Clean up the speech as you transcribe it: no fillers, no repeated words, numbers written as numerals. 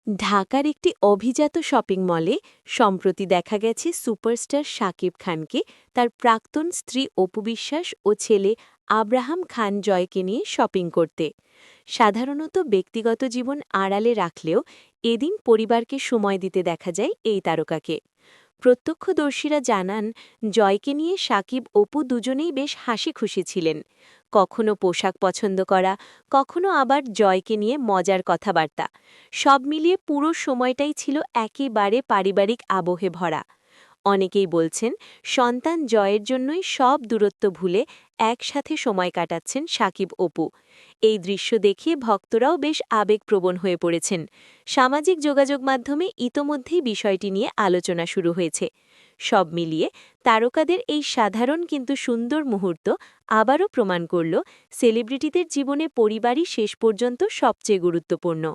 ঢাকার একটি অভিজাত শপিং মলে সম্প্রতি দেখা গেছে সুপারস্টার শাকিব খানকে তার প্রাক্তন স্ত্রী অপু বিশ্বাস ও ছেলে আব্রাহাম খান জয়কে নিয়ে শপিং করতে। সাধারণত ব্যক্তিগত জীবন আড়ালে রাখলেও এদিন পরিবারকে সময় দিতে দেখা যায় এই তারকাকে। প্রত্যক্ষদর্শীরা জানান, জয়কে নিয়ে শাকিব অপু দুজনেই বেশ হাসি খুশি ছিলেন। কখনো পোশাক পছন্দ করা, কখনো আবার জয়কে নিয়ে মজার কথাবার্তা। সব মিলিয়ে পুরো সময়টাই ছিল একেবারে পারিবারিক আবহে ভরা। অনেকেই বলছেন, সন্তান জয়ের জন্যই সব দূরত্ব ভুলে একসাথে সময় কাটাচ্ছেন শাকিব অপু। এই দৃশ্য দেখে ভক্তরাও বেশ আবেগপ্রবণ হয়ে পড়েছেন। সামাজিক যোগাযোগ মাধ্যমে ইতোমধ্যেই বিষয়টি নিয়ে আলোচনা শুরু হয়েছে। সব মিলিয়ে তারকাদের এই সাধারণ কিন্তু সুন্দর মুহূর্ত আবারও প্রমাণ করল, সেলিব্রিটিদের জীবনে পরিবারই শেষ পর্যন্ত সবচেয়ে গুরুত্বপূর্ণ।